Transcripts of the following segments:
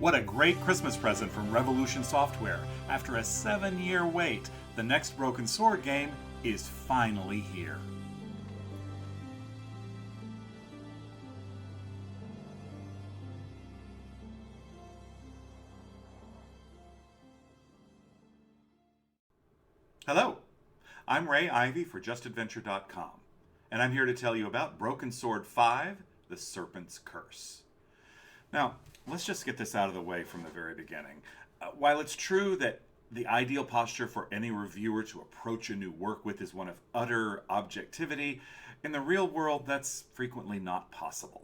What a great Christmas present from Revolution Software. After a 7-year wait, the next Broken Sword game is finally here. Hello, I'm Ray Ivey for JustAdventure.com, and I'm here to tell you about Broken Sword 5, The Serpent's Curse. Now, let's just get this out of the way from the very beginning. While it's true that the ideal posture for any reviewer to approach a new work with is one of utter objectivity, in the real world that's frequently not possible.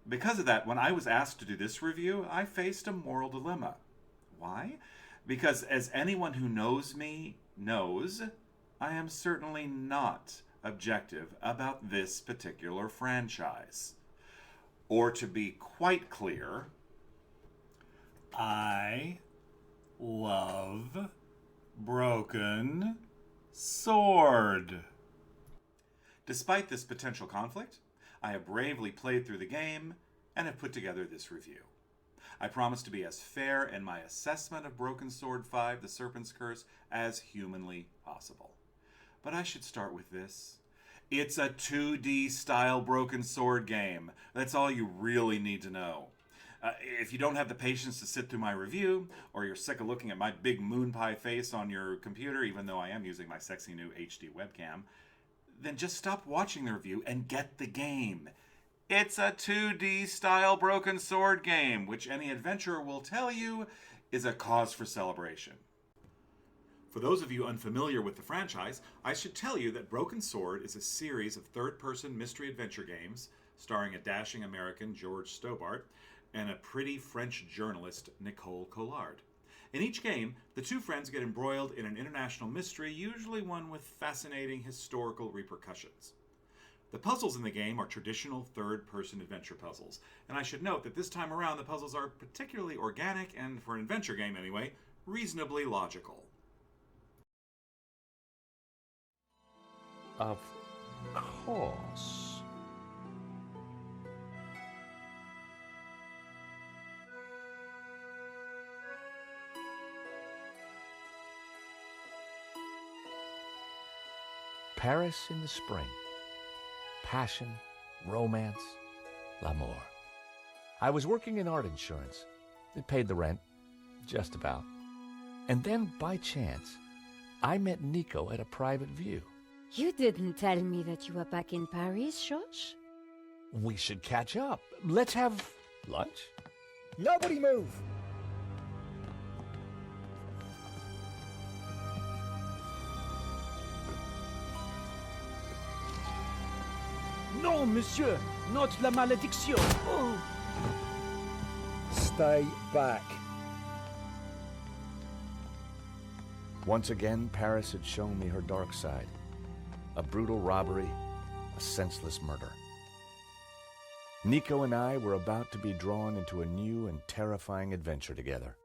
Because of that, when I was asked to do this review, I faced a moral dilemma. Why? Because as anyone who knows me knows, I am certainly not objective about this particular franchise. Or to be quite clear, I love Broken Sword. Despite this potential conflict, I have bravely played through the game and have put together this review. I promise to be as fair in my assessment of Broken Sword 5, The Serpent's Curse, as humanly possible. But I should start with this. It's a 2D style Broken Sword game. That's all you really need to know. If you don't have the patience to sit through my review, or you're sick of looking at my big moon pie face on your computer, even though I am using my sexy new HD webcam, then just stop watching the review and get the game. It's a 2D style Broken Sword game, which any adventurer will tell you is a cause for celebration. For those of you unfamiliar with the franchise, I should tell you that Broken Sword is a series of third-person mystery adventure games starring a dashing American, George Stobart, and a pretty French journalist, Nicole Collard. In each game, the two friends get embroiled in an international mystery, usually one with fascinating historical repercussions. The puzzles in the game are traditional third-person adventure puzzles, and I should note that this time around the puzzles are particularly organic and, for an adventure game anyway, reasonably logical. Of course. Paris in the spring. Passion, romance, l'amour. I was working in art insurance. It paid the rent, just about. And then, by chance, I met Nico at a private view. You didn't tell me that you were back in Paris, George? We should catch up. Let's have lunch? Nobody move! Non, monsieur, not la malédiction. Oh. Stay back. Once again, Paris had shown me her dark side. A brutal robbery, a senseless murder. Nico and I were about to be drawn into a new and terrifying adventure together.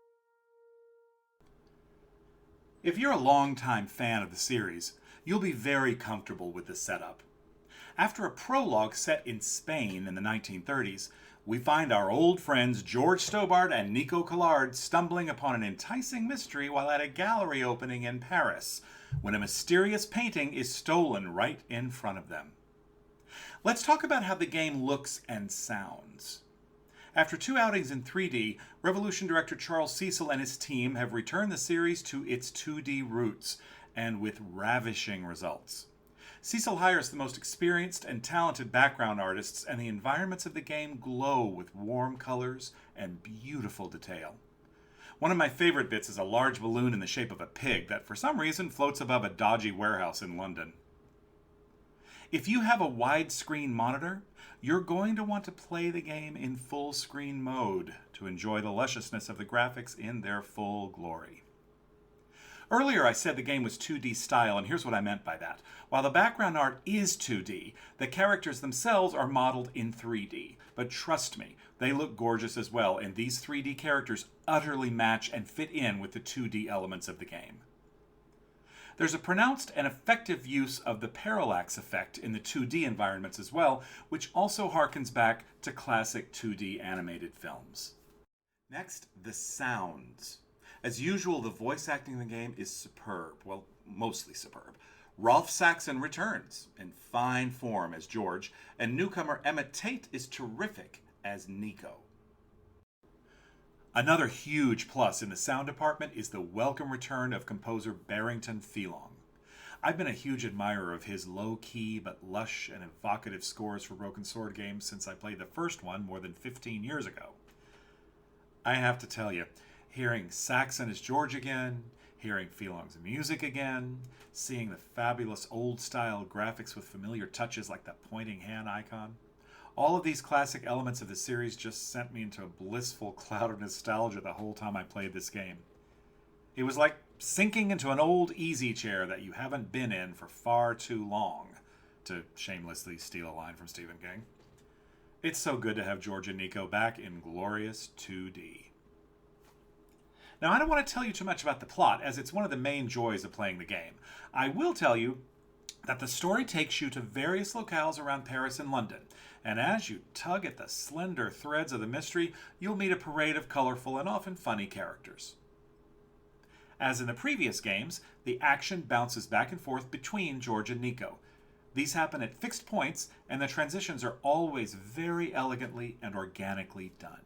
If you're a longtime fan of the series, you'll be very comfortable with the setup. After a prologue set in Spain in the 1930s, we find our old friends George Stobart and Nico Collard stumbling upon an enticing mystery while at a gallery opening in Paris, when a mysterious painting is stolen right in front of them. Let's talk about how the game looks and sounds. After 2 outings in 3D, Revolution director Charles Cecil and his team have returned the series to its 2D roots, and with ravishing results. Cecil hires the most experienced and talented background artists, and the environments of the game glow with warm colors and beautiful detail. One of my favorite bits is a large balloon in the shape of a pig that for some reason floats above a dodgy warehouse in London. If you have a widescreen monitor, you're going to want to play the game in full screen mode to enjoy the lusciousness of the graphics in their full glory. Earlier I said the game was 2D style, and here's what I meant by that. While the background art is 2D, the characters themselves are modeled in 3D. But trust me, they look gorgeous as well, and these 3D characters utterly match and fit in with the 2D elements of the game. There's a pronounced and effective use of the parallax effect in the 2D environments as well, which also harkens back to classic 2D animated films. Next, the sounds. As usual, the voice acting in the game is superb. Well, mostly superb. Rolf Saxon returns in fine form as George, and newcomer Emma Tate is terrific as Nico. Another huge plus in the sound department is the welcome return of composer Barrington Phelan. I've been a huge admirer of his low-key but lush and evocative scores for Broken Sword games since I played the first one more than 15 years ago. I have to tell you, hearing Saxon as George again, hearing Phelan's music again, seeing the fabulous old-style graphics with familiar touches like that pointing hand icon, all of these classic elements of the series just sent me into a blissful cloud of nostalgia the whole time I played this game. It was like sinking into an old easy chair that you haven't been in for far too long, to shamelessly steal a line from Stephen King. It's so good to have George and Nico back in glorious 2D. Now, I don't want to tell you too much about the plot, as it's one of the main joys of playing the game. I will tell you that the story takes you to various locales around Paris and London, and as you tug at the slender threads of the mystery, you'll meet a parade of colorful and often funny characters. As in the previous games, the action bounces back and forth between George and Nico. These happen at fixed points, and the transitions are always very elegantly and organically done.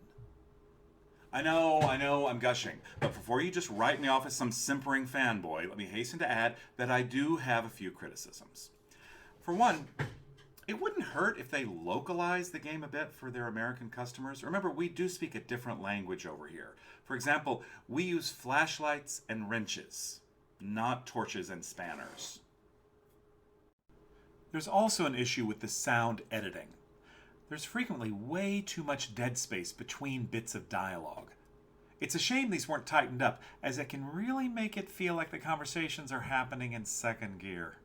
I know, I'm gushing, but before you just write me off as some simpering fanboy, let me hasten to add that I do have a few criticisms. For one, it wouldn't hurt if they localized the game a bit for their American customers. Remember, we do speak a different language over here. For example, we use flashlights and wrenches, not torches and spanners. There's also an issue with the sound editing. There's frequently way too much dead space between bits of dialogue. It's a shame these weren't tightened up, as it can really make it feel like the conversations are happening in second gear.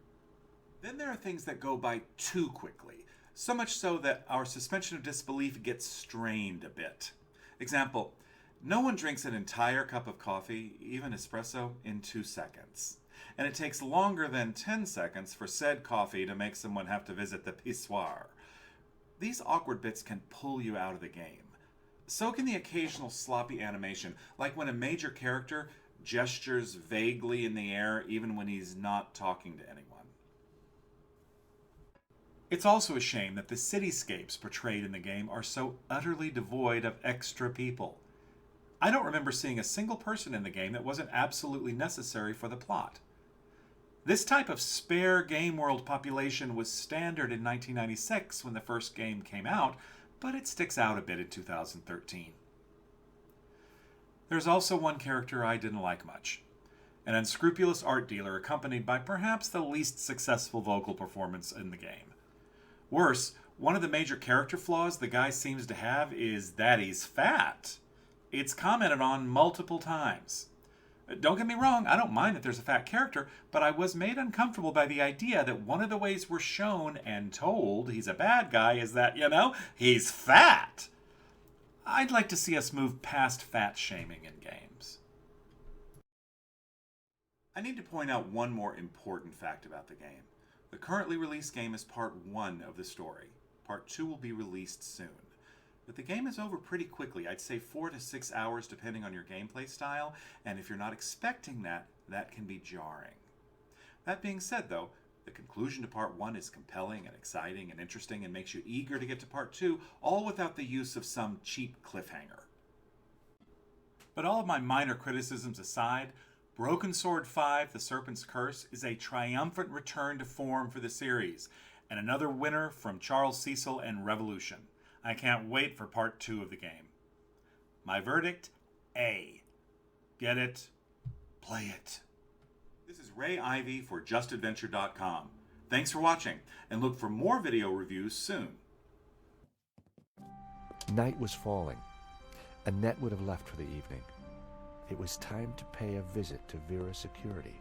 Then there are things that go by too quickly, so much so that our suspension of disbelief gets strained a bit. Example, no one drinks an entire cup of coffee, even espresso, in 2 seconds. And it takes longer than 10 seconds for said coffee to make someone have to visit the pissoir. These awkward bits can pull you out of the game. So can the occasional sloppy animation, like when a major character gestures vaguely in the air even when he's not talking to anyone. It's also a shame that the cityscapes portrayed in the game are so utterly devoid of extra people. I don't remember seeing a single person in the game that wasn't absolutely necessary for the plot. This type of spare game world population was standard in 1996 when the first game came out, but it sticks out a bit in 2013. There's also one character I didn't like much. An unscrupulous art dealer accompanied by perhaps the least successful vocal performance in the game. Worse, one of the major character flaws the guy seems to have is that he's fat. It's commented on multiple times. Don't get me wrong, I don't mind that there's a fat character, but I was made uncomfortable by the idea that one of the ways we're shown and told he's a bad guy is that, he's fat. I'd like to see us move past fat shaming in games. I need to point out one more important fact about the game. The currently released game is part 1 of the story. Part 2 will be released soon. But the game is over pretty quickly. I'd say 4 to 6 hours depending on your gameplay style, and if you're not expecting that, that can be jarring. That being said though, the conclusion to part 1 is compelling and exciting and interesting and makes you eager to get to part 2, all without the use of some cheap cliffhanger. But all of my minor criticisms aside, Broken Sword 5, The Serpent's Curse is a triumphant return to form for the series, and another winner from Charles Cecil and Revolution. I can't wait for part 2 of the game. My verdict, A. Get it, play it. This is Ray Ivey for JustAdventure.com. Thanks for watching, and look for more video reviews soon. Night was falling. Annette would have left for the evening. It was time to pay a visit to Vera's security.